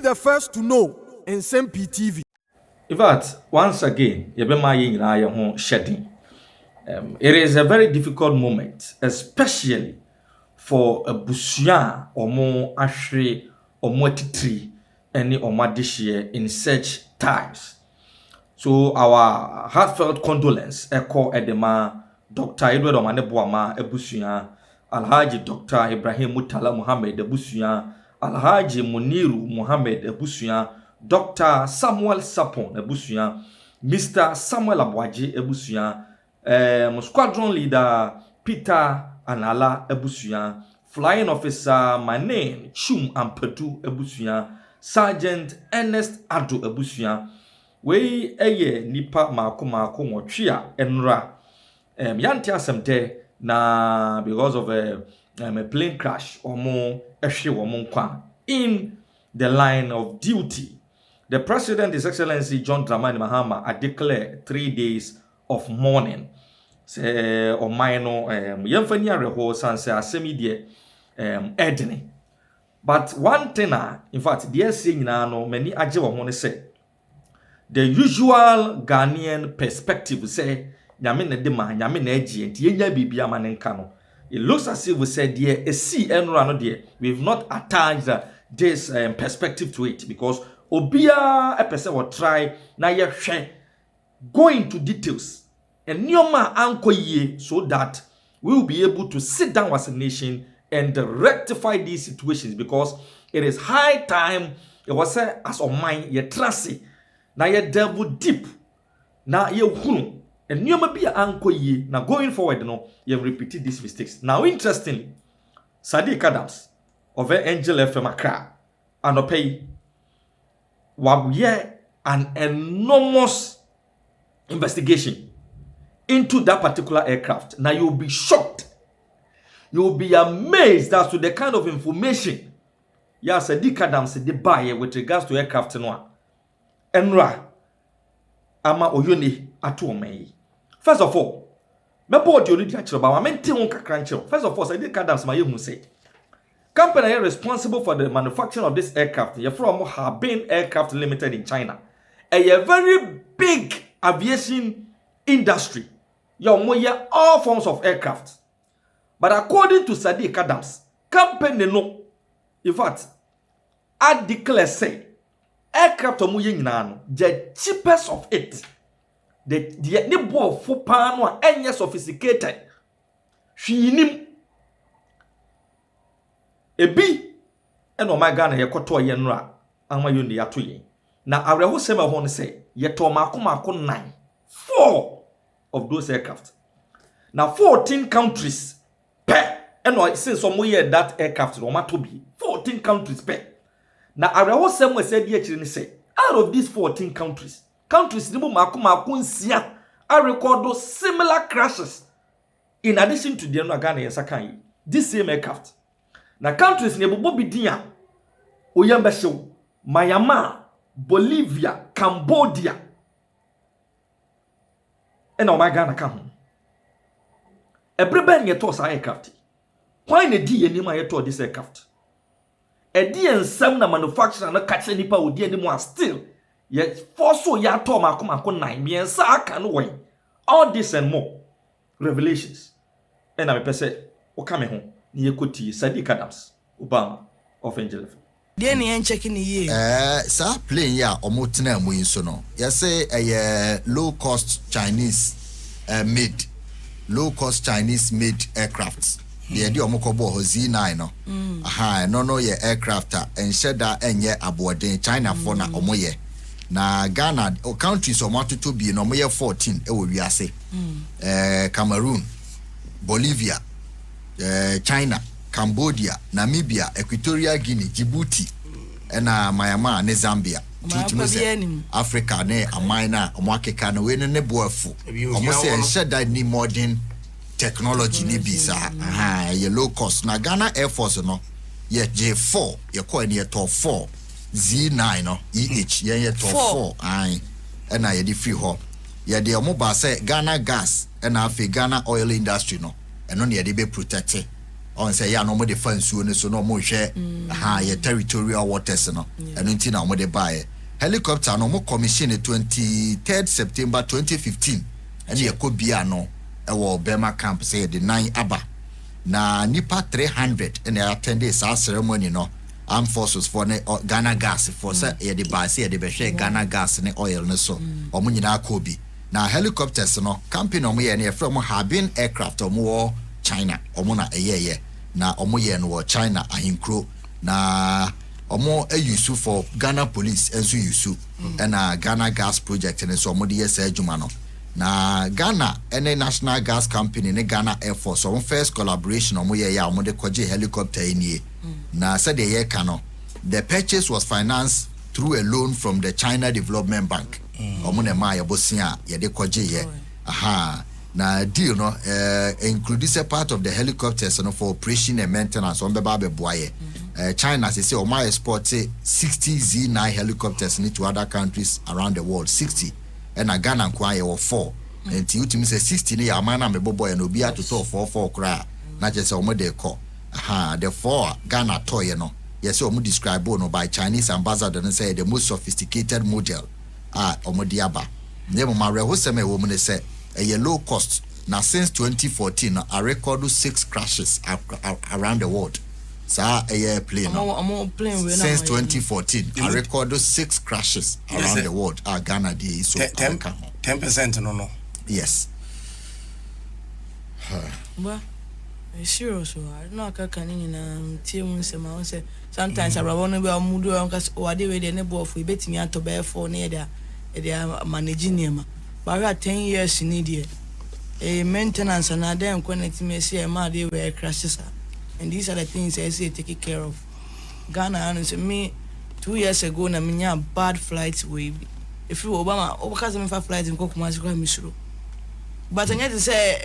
the first to know Nsem-Pii TV. In fact, once again, shedding. It is a very difficult moment, especially for a busia or more ashre or more titri any or more this year in such times. So our heartfelt condolence echo edema Dr. Edward Omanebuama Ebusuya, Alhaji Dr. Ibrahim Mutala Muhammad Ebusuya, Alhaji Muniru Muhammad Ebusuya, Dr. Samuel Sapon Ebusuya, Mr. Samuel Abwaji Ebusuya, Squadron Leader Peter Anala Ebusuya, Flying Officer Manen Chum Ampedu Ebusuya, Sergeant Ernest Adu Ebusuya, we eye nipa mako nwotwe enra yanti asemte na because of a plane crash omo ehwe womo nkwa in the line of duty. The President, His Excellency John Dramani Mahama, had declared 3 days of mourning. Say o maino yemfani areho sanse asemi de edene. But one thing in fact dear say nyina no many age wo ho ne say the usual Ghanaian perspective say nyame na de ma nyame na agi enti yenya bibia ma ne nka no. It looks as if we said there a see enra no there we've not attached this perspective to it because obia a person will try na ye hwe go into details and nyoma anko ye so that we will be able to sit down as a nation and rectify these situations because it is high time it was say as on mind ye trust na ye devil deep na ye hunu and nyoma bia anko ye na going forward no ye repeat these mistakes. Now interestingly Sadiq Adams of Angel FM Accra anopay wabye an enormous investigation into that particular aircraft. Now you'll be shocked. You'll be amazed as to the kind of information Sadiq Adams did buy with regards to aircraft no. Enra ama oyoni atuomei. First of all, me board you already actually about menti won kakranche. First of all, Sadiq Adams my you say company responsible for the manufacturing of this aircraft, you're from Harbin Aircraft Limited in China. A very big aviation industry. You're all forms of aircraft. But according to Sadiq Adams, company no. In fact, I declare say, aircraft the cheapest of it. The boy for pound and sophisticated. She nim ebi eno my Ghana ye koto ye nra anwa yo ndi ato ye na areho sema ho ne say ye to mako 9 4 of those aircraft na 14 countries per eno since some year that aircraft no matter be 14 countries per na areho sema say die chiri ne say out of these 14 countries ni mo mako nsia are record similar crashes in addition to the no Ghana yes akan this same aircraft. Na countries ne bobo bidia oyamba show Myanmar, Bolivia, Cambodia. And o my Ghana ka ho. Everybody ye to sa aircraft. Why ne di anima ye to this aircraft? E di ensam na manufacturer na catch nipa odi animo still ye force ya to mako 9 miensa aka no way. All this and more revelations. And I say o ka me ho. Yekoti Sadiq Adams Obama of Angel FM. Then you checking ye. Sir, plane ya omotena mu inso no. You say a low cost Chinese made aircrafts. The idea omokobo ho Z9 no. Aha, no ye aircraft and sheda enye aboarding China for na omoye. Na Ghana countries omoto to be no moye 14 e wo wiase. Cameroon, Bolivia, China, Cambodia, Namibia, Equatorial Guinea, Djibouti, and Myanmar, and Zambia. Africa, ne amina, omwakeka no we ne boafu. Almost say said that ni modern technology ni bisa. Aha, ye low cost. Na Ghana Air Force no, ye J4, ye ko ni top 4, Z9 no, EH, ye top 4. Aye, and I ye di free hop. Ye de omoba say Ghana gas, and afi Ghana oil industry no. And only they be protected on say ya no mo de fansuo ne so no mo hwe ye territorial waters no eno nti na mo de buy helicopter no mo commission 23rd September 2015 ene ye ko bia no e wo Bema camp say the 9 aba na nipa 300 ene attend sa ceremony no armed forces for Ghana gas for say ye de buy say ye de be hwe Ghana gas ne oil ne so omo nyina ko bi na helicopters no camping omo ye ne from Harbin aircraft omo China omo na eyeye na omo ye no China ahinkro na omo use for Ghana police enso use na Ghana gas project ne so omo de yes adwuma no na Ghana any national gas company ne Ghana Air Force omo first collaboration omo ye ya omo de koje helicopter enie na said ye kano the purchase was financed through a loan from the China Development Bank omo ne ma ye bosia ye de koje ye aha na deal no includes a part of the helicopters no for operation and maintenance on beba be boye China say o my export 60 Z9 helicopters to other countries around the world 60 and Ghana kwa ye 4 and you say 60 ne ya man na me bobo no bi atoto 44 kra na je say o mo de ko aha the 4 Ghana toy no yes o mo describe no by Chinese ambassador and say the most sophisticated model o mo diaba ne mo ma rehoseme wo mo ne say a low cost now since 2014 I recorded 6 crashes around the world sa a plane since 2014 I recorded 6 crashes around the world Ghana dey so 10% no yes well serious I no can na tie mu nsema say sometimes I want be amudu o ade we dey ne bo for betimi atobe for na dey managing him but 10 years in India a maintenance and then connect me see a mad where crashes and these are the things I say take care of Ghana and me 2 years ago na me bad flights way if you Obama because me for flights in Kumasi kwa misuru but I need to say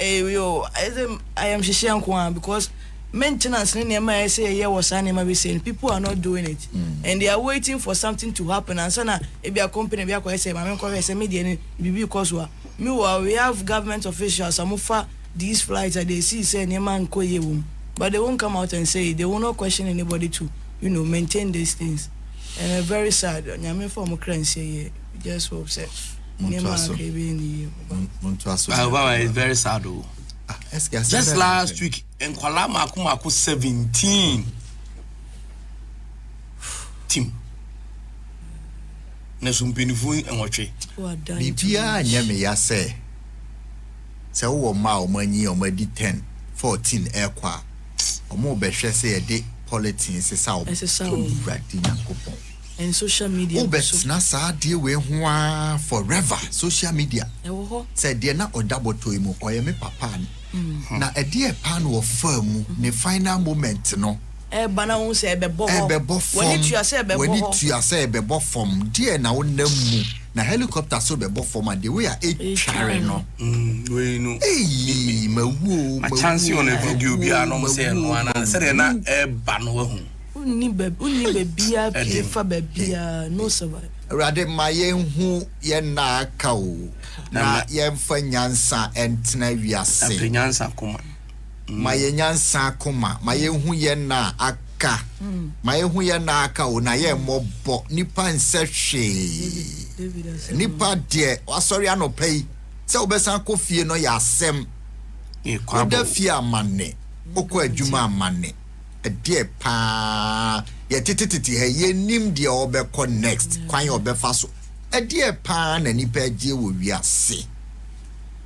I am shishian because maintenance in my say yeah was animal be saying people are not doing it and they are waiting for something to happen and so now if your company be akwa say my company say media because we have government officials some offer these flights that they see say man but they won't come out and say they will not question anybody to maintain these things and very sad nyame for mo kran say just hope say Obama is very sad though. Just last week in Kuala Maku 17 team Nsem-Pii and watch bibia nyame ya say wo ma o manyi o madi 10 14 ekwa o mo be hwe say de politics sa o bradi yakopon and social media so na sa de we ho forever social media say de na odaboto imu oyeme papa na ede pan wo famu ne final moment no bana won say ebebo when it you say ebebo form de na wonamu na helicopter so bebo form and the way a chare no we know eh mawu ma chance on a video bia no say no ana say na ba no hu unni bia prefa bia no survive rade mayenhu ye na aka o na ye mfa nyansa entena wiase nyansa kuma mayenyansa akoma mayenhu ye na aka mayenhu ye na aka o na ye mobo nipa nsehwe nipa de wasori anopai se obesan kofie no ya asem oda fie amane okọ adwuma amane de pa ye tititi he ye nim de obekọ next kwan obefa so de pa na nipa agye wo wiase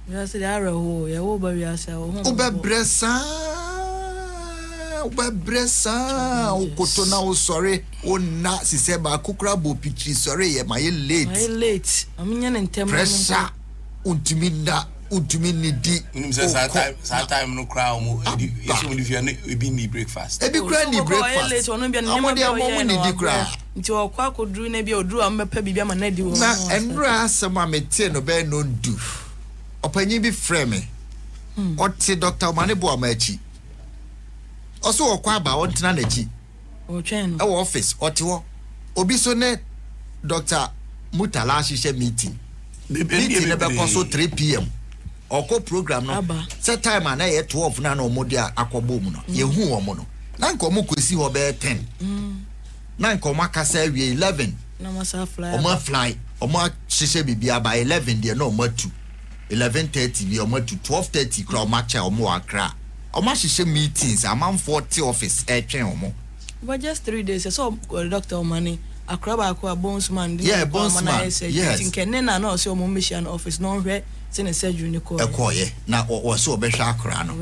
wiase de araho ye wo ba wiase wo ho obebresa okoto na wo sori ona sise ba kokra bo pitri sori ye ma ye late amnya ne ntem pressure utumi nidi sa time no crowd mo yeso mo difia no ebi ni breakfast ebi kra ni breakfast amode ammo ni di kra nti okwa akoduru na bia oduru ammepa bibia ma na di wo na enra asema mete no be no ndu opanyi bi frame ote Dr. Manebo amachi oso okwa aba ontena na chi otwen e wo office ote wo obi so ne Dr. Mutala hihye meeting ne be so 3 p.m. oko program no set time na ye 12 na no modi akobo mu no ye hu wo mu no na nko mo kwesi ho be 10 na nko makasa wie 11 na masa fly omo fly omo hihye bibia by 11 de na omo 2 11:30 bi omo 2 12:30 kra omo cha omo akra omo hihye meetings amam 40 office twen omo but just 3 days so doctor money akra ba ko bones man bones man yes tinkene na no so omo mission office no hwe se ne surgery ni ko ekoye na wo so obehwa akra no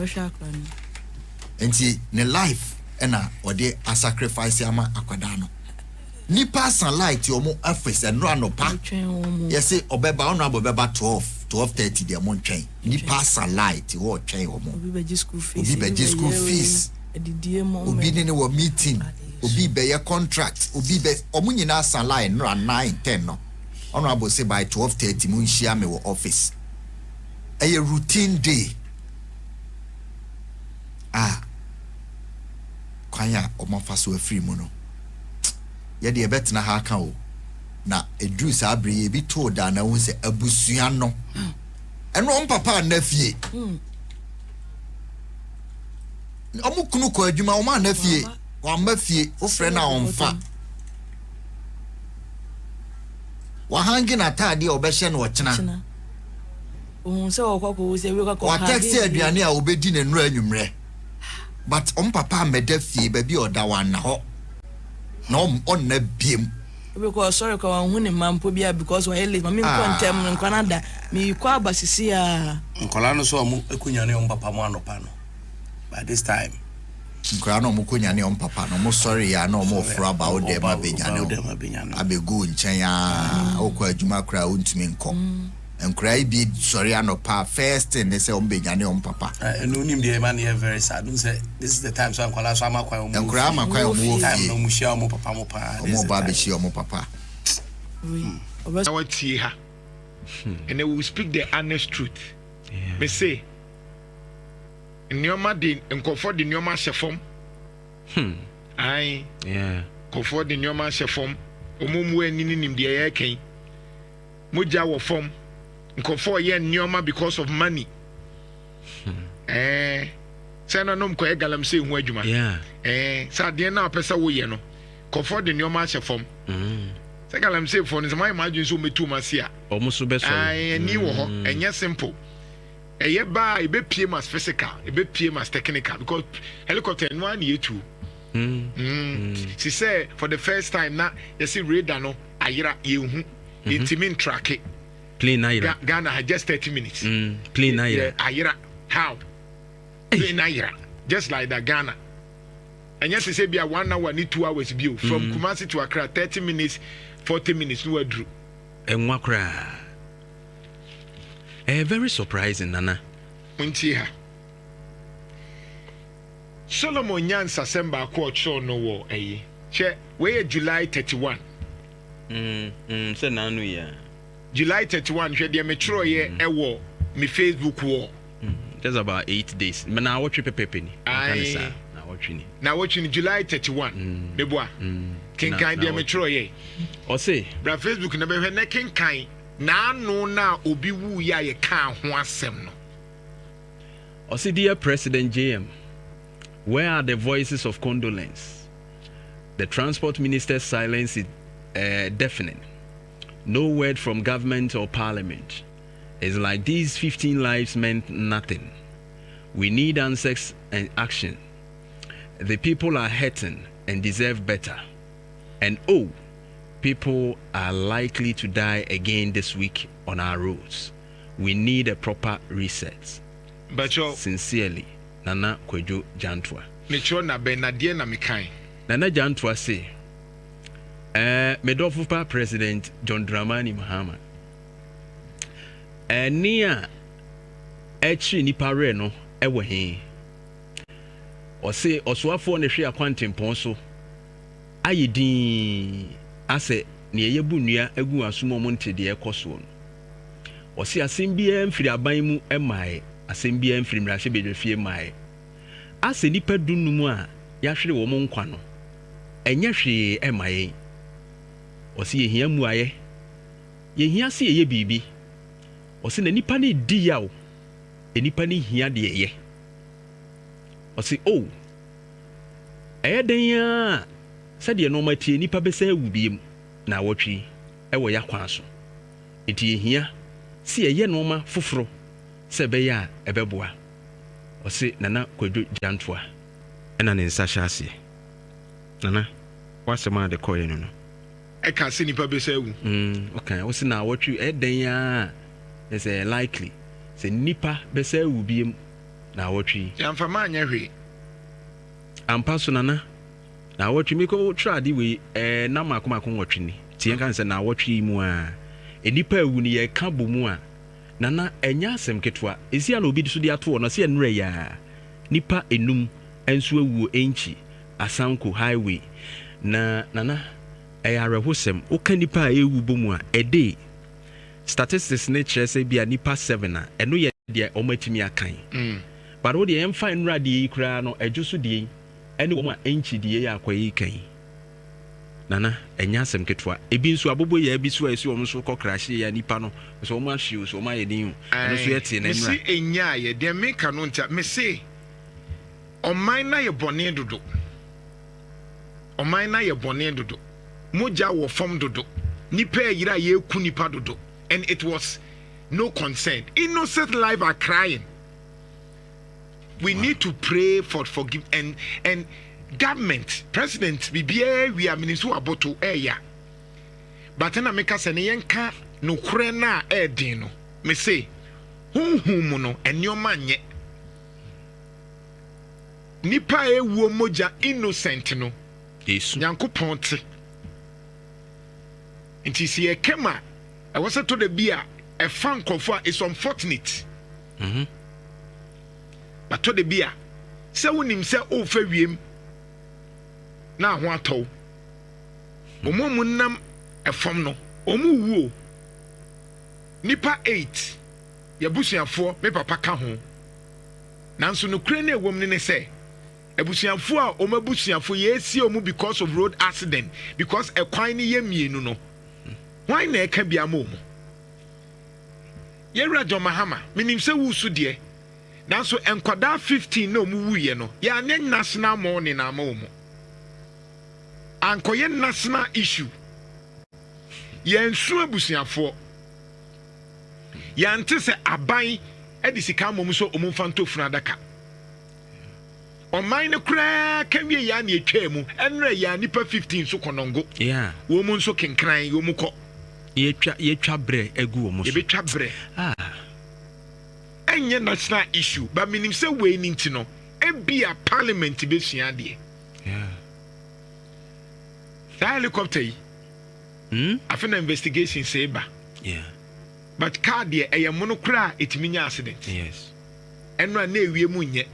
enti ne life ena ode a sacrifice ama akwada no nipa sunlight omo office enro anopa yes obeba ono abobeba 12:30 de mo ntwen nipa sunlight wo twen omo obi be school fees obi ne wo meeting obi be your contract obi be omo nyina sunlight no 9:10 no ono abose by 12:30 mo nhia me wo office a routine day kwanya omofa so afiri mu no ye de betina ha kan o na edru sa abre ye bi to da na wo se abusua no eno papa na fie omukunu ko adwuma o ma na fie wa ma fie o frɛ na onfa wa hangi na tade obɛhye no wɔkyena se okoko se we kokko wa taxi aduane a obedi na nura anwumre but papa meda fie ba bi oda wan na ho na on na biem because sorry ko wan huni mampo bia because wa ele mami ko ntem nkwanada mi ko abasisi a nkola no so mu ekunyane papa mo anopa no by this time nkola no mu kunyane papa no mo sorry ya na mo fura ba o de ma benyane abegu nchen ya okwa adwuma kra ontumi nko enkrai bi sorry anopa first and they say benyane papa no nim the man here very sad don't say this is the time so nkola so amakwa o enkrai amakwa o mo time no mu share mo papa mo pa mo ba be share mo papa what see her and they will speak the honest truth me say nyoma de nkofo de nyoma hyefom ai nkofo de nyoma hyefom omumu anini nim de ye kan moja wo fom nkofo ye nyoma because of money say na nom ko e galamsey hu adwuma say de na pesa wo ye no nkofo de nyoma hyefom say galamsey fo no my imagine so metu masia omuso be so ai ni wo ho enye simple eye ba e be pie mas physical e be pie mas technical because helicopter no an ye too she say for the first time na you see radar no ayira ye hu intimin track it plane ayira Ghana had just 30 minutes plane ayira ayira how plane ayira just like that Ghana and yes say be 1 hour ni 2 hours bio from Kumasi to Accra 30 minutes 40 minutes no adru enwa kra very surprising nana munti ha Solomon Nyansa semba ko cho no wo eyi che we July 31 say nanu ya July 31 hwe de metro ye ewo me Facebook wo just about 8 days me na watch pepe ni kanisa na watch ni July 31 deboa kenkan de metro ye o say bra Facebook na be hwe ne kenkan na anu na obi wu ya ye kan ho asem no o say dear President JM, where are the voices of condolence? The transport minister's silence is deafening. No word from government or parliament. It's like these 15 lives meant nothing. We need answers and action. The people are hurting and deserve better. And people are likely to die again this week on our roads. We need a proper reset. But sincerely, Nana Kwejo Jantwa. Metro na benadie na mekan. Nana Jantwa say, Medofupa President John Dramani Mahama. Nia echi nipa re no ewo he. O say oswafo ne hwe akwantempon so. Ayedin ase ne yebu nua agu asomo montede ekoso no. O say asem bia mfiri aban mu emae, asem bia mfiri mrahye bedwefie mae. Ase nipa dunum a yahwere wo mo nkwa no. Enye hwe emae. O say yehia muaye. Yehia se ye bibi. O say na nipa ne di yawo enipa ni hia de ye ɔse oh ɛyɛ den a sɛdeɛ no matie nipa bɛsɛ awubiem na wɔtwe ɛwɔ ya kwan so enti ehia si ɛyɛ no ma foforo sɛ bɛyɛ a ɛbɛboa ɔse nana kwadwo gyantoa ɛna ne nsa hyɛ aseɛ nana wasɛm a de kɔɛ no no ɛka sɛ nipa bɛsɛ awu okay ɔse na wɔtwe ɛyɛ den a ɛsɛ likely sɛ nipa bɛsɛ awubiem na wɔtwe yɛmfa ma anyɛ hwee ampa so nana na wɔtwe mi kɔ trade we na makomako wɔtwe ni tie kan sɛ na wɔtwe mu a enipa awu ni yɛ ka bɔ mu a nana ɛnya asɛm ketwa esi ana obi so de ato no sɛ nnura ya nipa enum enso awu enchi asanko highway na nana ɛyɛ arɛhosɛm woka nipa a ewu bɔ mu a ɛde statistics ne kyerɛ sɛ bia nipa 7 a ɛno yɛ deɛ ɔmatimi akan but wo deɛ ɛmfa nnura deɛ yi koraa no ɛdwo so deɛ ɛne wɔn a enchi deɛ yɛ akɔyi kan nana ɛnya asɛm ketwa ebi nso abobo yɛ bi so a esi wɔn so kɔ krahye yɛ nipa no so wɔn ahye so wɔn ayɛ den ɛno so yɛ te na nnura mesi enya yɛ deɛ meka no nta mesi ɔman na yɛ bɔne dodo ɔman na yɛ bɔne dodo mogya wɔ fam dodo nipa yira yɛ ku nipa dodo and it was no concern innocent life are crying we need to pray for forgive and government president bibia we are minister aboto eya but na meka se ne yenka no kure na edin no me say hunhum no enioma nye nipa ewuo moja innocent no yesu nyankopon te nti si ekema e was to the bia e fan kofo is unfortunate but to the bia se wonim se o fa wiem na ho atɔ omo nam efam no omo wuo nipa 8 yabusuafo me papa ka ho nanso no kure na ewom ne se ebusuafo a omo abusuafo ye esi omo because of road accident because ekwan ne yemienu no why na eka bia ma omo yewra jo mahama minim se wusu de nanso enkwada 15 na omo wuye no ya ne national morning na ma omo ankoye national issue yensu abusuafo yante se aban edisika mom so omumfanto funu adaka oman ne kura kanwie ya na etwa mu enre ya nipa 15 so konongo wo mu nso kenkran wo mu kɔ yetwa bre egu wo mu so yebetwa bre enye national issue ba minim se we ni ntino ebia parliament besua de helicopter yi after investigation say ba but car de eye mono kra etimi nya accident yes eno na ewie mu nye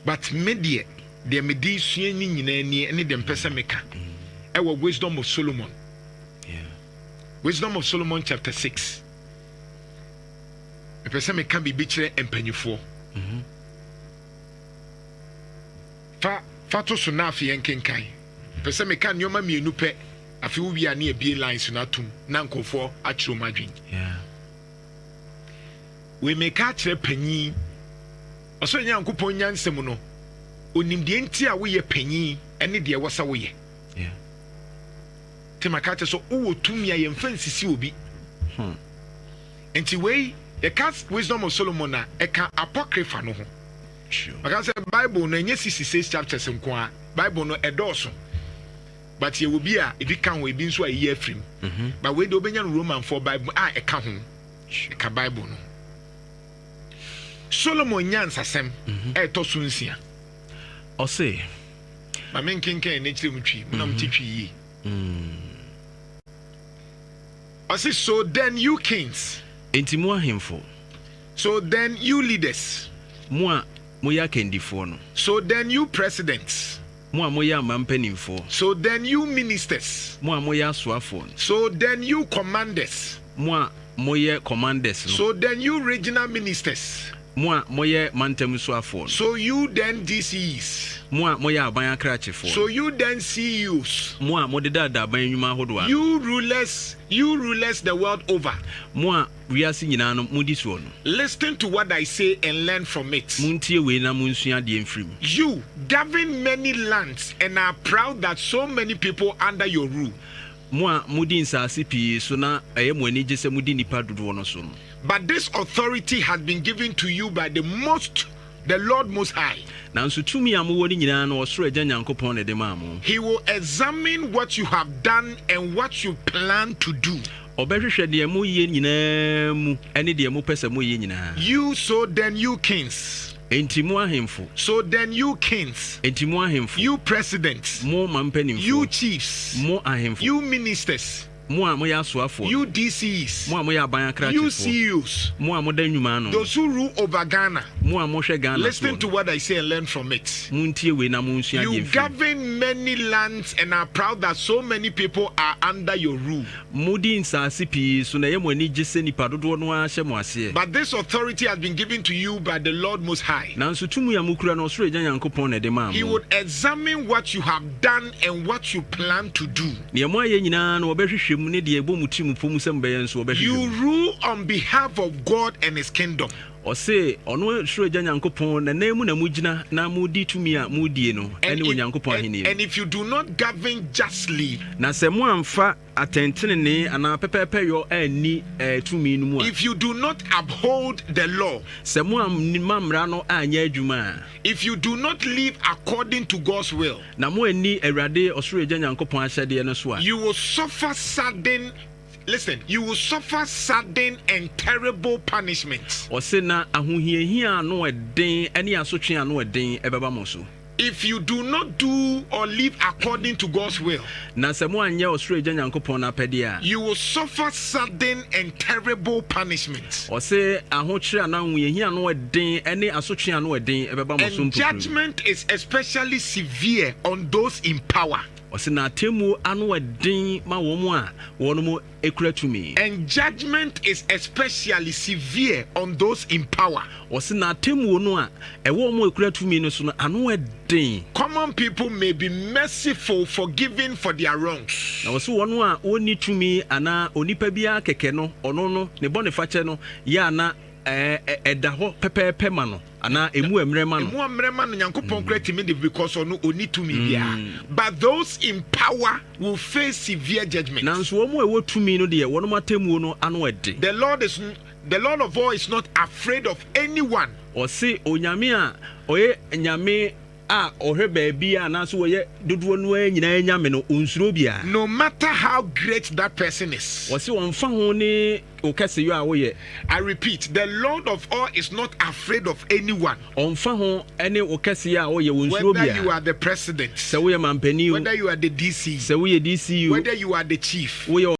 but media de medi sua ni nyina ni ene de mpesa meka e wo wisdom of Solomon wisdom of Solomon chapter 6 mpesa meka bibi kire empanyifo fa to so na afi yenkenkan pese meka nyoma mienu pe afi wo wi ane ebie lines na tum na nkofo akiro madwen we meka kire panyi oso nyankopon nyansem no onimde enti a wo ye panyi ene de wosa wo ye temaka te so wo tumi aye mfansisi obi enti we the cast wisdom of Solomon na eka apocrypha no ho because the Bible no nye 66 chapters nko a Bible no edoso but ye will be a if you can we be so a year frame but we do obenya Roman for Bible eka ho eka Bible no Solomon nyansasem to so nsia o say ma men kenken ne kire mutwi na mtitwi yi o say so then you kings enti mo ahemfo so then you leaders mo ya kendifo no so then you presidents mo ya mampanimfo so then you ministers mo ya soafo so then you commanders mo ya commanders no so then you regional ministers Moa moye mantem so afo. So you then DCs. Moa moye aban akrachefo. So you then CEOs. Moa modeda da ban nyuma hodo You rulers the world over. Moa wiase nyina no mudi so no. Listen to what I say and learn from it. Muntie we na munsua de mfrim. You govern many lands and are proud that so many people under your rule. Moa mudi nsase pi so na eye mo ani gese mudi nipa dodo no so no. But this authority has been given to you by the Lord Most High. Nanso tumi amowo ni nyina no osoro agya Nyankopon ne de ma mo. He will examine what you have done and what you plan to do. Obehwehwe de mo ye nyina mu ene de mo pese mo ye nyina. You so then you kings. Enti mo ahemfo. So then you kings. Enti mo ahemfo. You presidents. Mo mampanimfo. You chiefs. Mo ahemfo. You ministers. Mo a mo ya soafo. You DCs. Mo a mo ya ban akrachefo. You CEOs. Mo a mo da nwuma no. Those who rule over Ghana. Mo a mo hwe Ghana. Listen to what I say and learn from it. Muntie we na munsua de You mfim. govern many lands and are proud that so many people are under your rule. Mudi nsase pi so na ye mo ani gese nipa dodo no a hye mo ase. But this authority has been given to you by the Lord Most High. Nanso tumu ya mukura no osoro agya Nyankopon ne de ma mo. He would examine what you have done and what you plan to do. Ne mo aye nyina no obehwehwe mu ne de ebo muti mu pom sem beye nso obehwehwe. You rule on behalf of God and his kingdom. Ose ono suro agya Nyankopon na nemu na mugina na mudi tumi a mudie no ene Onyankopon ahini. And if you do not govern justly, na se mo amfa atentene ne ana pepepe yo ani tumi no mu a. if you do not uphold the law, se mo amamra no anya adwuma, if you do not live according to God's will, na mo ani awurade osuro agya Nyankopon ahyade no so a, you will suffer sudden and terrible punishments. Ose na ahohiahia no eden ene asotwe ano eden ebeba mo so. If you do not do or live according to God's will, na se mo anya osuro agya Nyankopon na pede a, you will suffer sudden and terrible punishments. Ose ahokyere na ahohiahia no eden ene asotwe ano eden ebeba mo so. And judgment is especially severe on those in power. Ose na temu ano eden ma wo mo a wono mo ekura tumi. And judgment is especially severe on those in power. Ose na temu no a ewo mo ekura tumi no so no ano eden. Common people may be merciful, forgiving for their wrongs. Na ose wono a oni tumi ana onipa bia keke no ono no ne bone fache no ya na eda ho pepepe ma no ana emu emre ma no. Emu emre ma no Nyankopon kra timi de because ono oni tumi bia. But those in power will face severe judgment. Na nso wo mo ewo tumi no de wono matemu no ano ede. The Lord of all is not afraid of anyone. Ose onyame a oye nyame a ohwe baabi a na so woye dodo no anyina nyame no onsuro bia. No matter how great that person is. Ose wonfa ho ne okase yo a woye. I repeat, the Lord of all is not afraid of anyone. Onfa ho ene okase a woye wonsuro bia. Whether you are the president, se woye mampani, whether you are the DC, se woye DC, whether you are the chief, woye